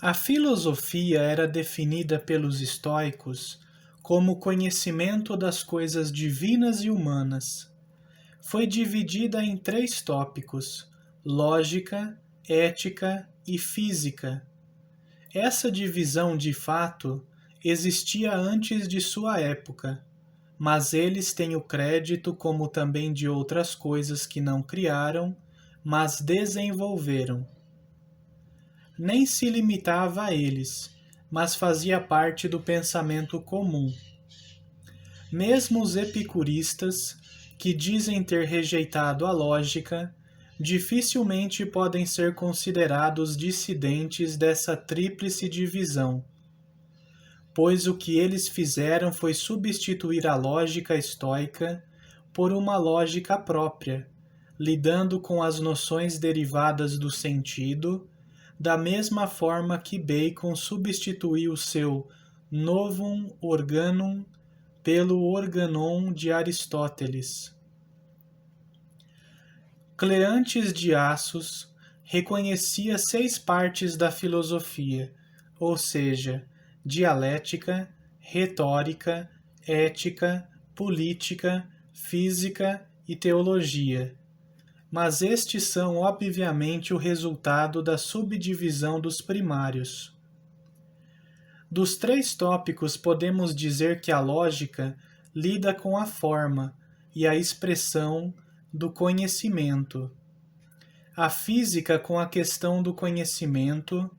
A filosofia era definida pelos estoicos como conhecimento das coisas divinas e humanas. Foi dividida em 3 tópicos: lógica, ética e física. Essa divisão, de fato, existia antes de sua época, mas eles têm o crédito como também de outras coisas que não criaram, mas desenvolveram. Nem se limitava a eles, mas fazia parte do pensamento comum. Mesmo os epicuristas, que dizem ter rejeitado a lógica, dificilmente podem ser considerados dissidentes dessa tríplice divisão, pois o que eles fizeram foi substituir a lógica estoica por uma lógica própria, lidando com as noções derivadas do sentido, da mesma forma que Bacon substituiu seu Novum Organum pelo Organon de Aristóteles. Cleantes de Assos reconhecia 6 partes da filosofia, ou seja, dialética, retórica, ética, política, física e teologia. Mas estes são obviamente o resultado da subdivisão dos primários. Dos 3 tópicos, podemos dizer que a lógica lida com a forma e a expressão do conhecimento, a física com a questão do conhecimento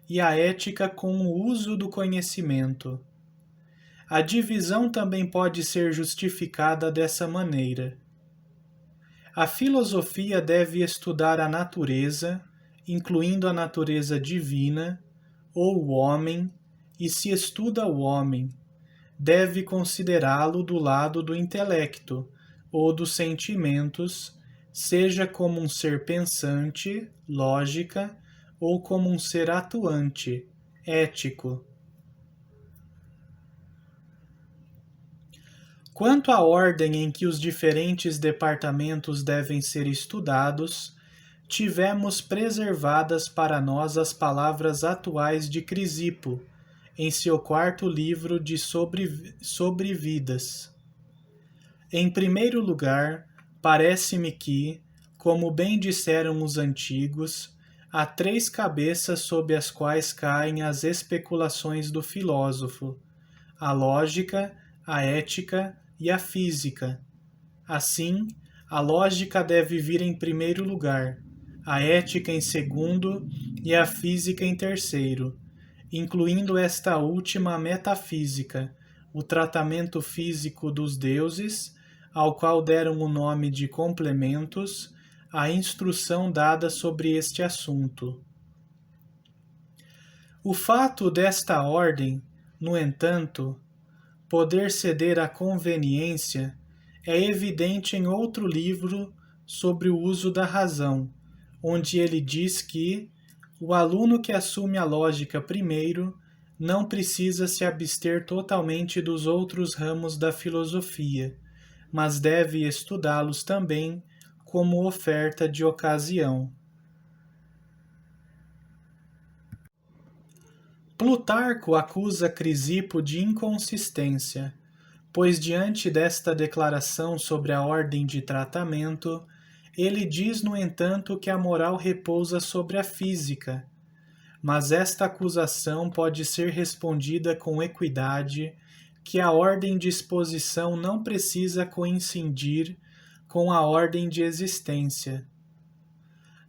e a ética com o uso do conhecimento. A divisão também pode ser justificada dessa maneira. A filosofia deve estudar a natureza, incluindo a natureza divina, ou o homem, e se estuda o homem, deve considerá-lo do lado do intelecto ou dos sentimentos, seja como um ser pensante, lógica, ou como um ser atuante, ético. Quanto à ordem em que os diferentes departamentos devem ser estudados, tivemos preservadas para nós as palavras atuais de Crisipo, em seu 4º livro de sobre vidas. Em primeiro lugar, parece-me que, como bem disseram os antigos, há 3 cabeças sob as quais caem as especulações do filósofo: a lógica, a ética e a física. Assim, a lógica deve vir em primeiro lugar, a ética em segundo e a física em terceiro, incluindo esta última a metafísica, o tratamento físico dos deuses, ao qual deram o nome de complementos, a instrução dada sobre este assunto. O fato desta ordem, no entanto, poder ceder à conveniência, é evidente em outro livro sobre o uso da razão, onde ele diz que o aluno que assume a lógica primeiro não precisa se abster totalmente dos outros ramos da filosofia, mas deve estudá-los também como oferta de ocasião. Plutarco acusa Crisipo de inconsistência, pois diante desta declaração sobre a ordem de tratamento, ele diz, no entanto, que a moral repousa sobre a física. Mas esta acusação pode ser respondida com equidade, que a ordem de exposição não precisa coincidir com a ordem de existência.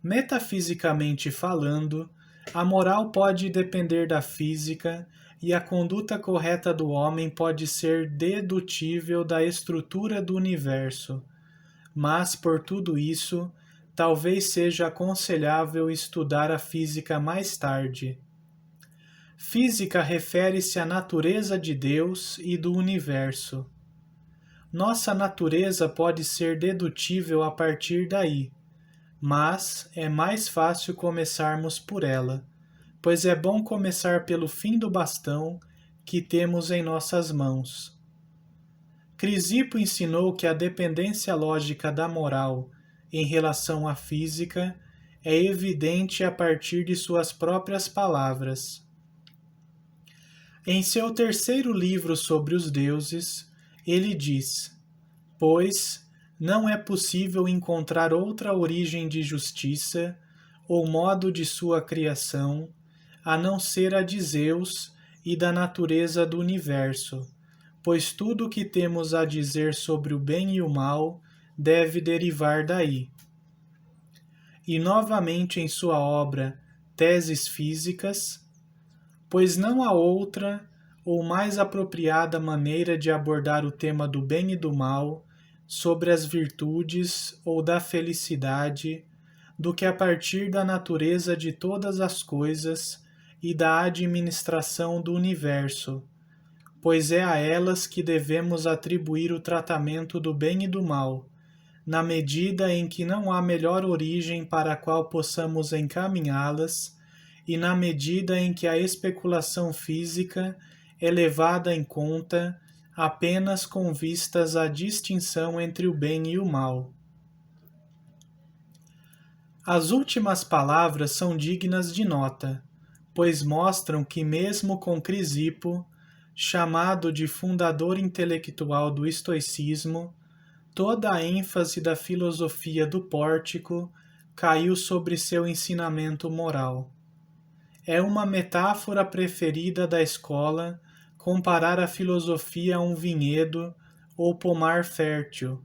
Metafisicamente falando, a moral pode depender da física e a conduta correta do homem pode ser dedutível da estrutura do universo. Mas, por tudo isso, talvez seja aconselhável estudar a física mais tarde. Física refere-se à natureza de Deus e do universo. Nossa natureza pode ser dedutível a partir daí, mas é mais fácil começarmos por ela, pois é bom começar pelo fim do bastão que temos em nossas mãos. Crisipo ensinou que a dependência lógica da moral em relação à física é evidente a partir de suas próprias palavras. Em seu terceiro livro sobre os deuses, ele diz: pois não é possível encontrar outra origem de justiça ou modo de sua criação, a não ser a de Zeus e da natureza do universo, pois tudo o que temos a dizer sobre o bem e o mal deve derivar daí. E novamente em sua obra Teses Físicas, pois não há outra ou mais apropriada maneira de abordar o tema do bem e do mal, sobre as virtudes ou da felicidade, do que a partir da natureza de todas as coisas e da administração do universo, pois é a elas que devemos atribuir o tratamento do bem e do mal, na medida em que não há melhor origem para a qual possamos encaminhá-las e na medida em que a especulação física é levada em conta apenas com vistas à distinção entre o bem e o mal. As últimas palavras são dignas de nota, pois mostram que mesmo com Crisipo, chamado de fundador intelectual do estoicismo, toda a ênfase da filosofia do Pórtico caiu sobre seu ensinamento moral. É uma metáfora preferida da escola comparar a filosofia a um vinhedo ou pomar fértil.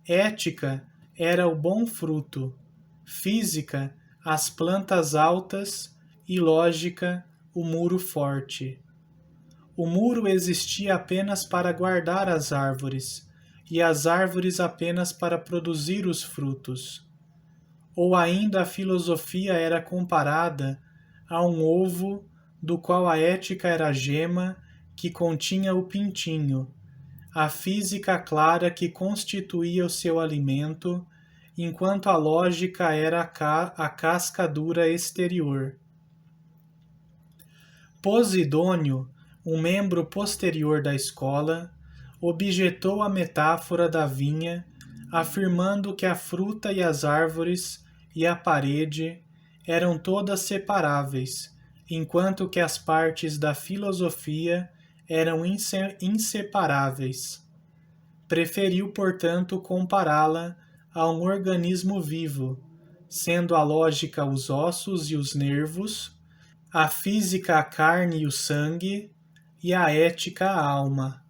Ética era o bom fruto, física as plantas altas e lógica o muro forte. O muro existia apenas para guardar as árvores, e as árvores apenas para produzir os frutos. Ou ainda a filosofia era comparada a um ovo do qual a ética era a gema que continha o pintinho, a física clara que constituía o seu alimento, enquanto a lógica era a casca dura exterior. Posidônio, um membro posterior da escola, objetou a metáfora da vinha, afirmando que a fruta e as árvores e a parede eram todas separáveis, enquanto que as partes da filosofia eram inseparáveis. Preferiu, portanto, compará-la a um organismo vivo, sendo a lógica os ossos e os nervos, a física a carne e o sangue, e a ética a alma.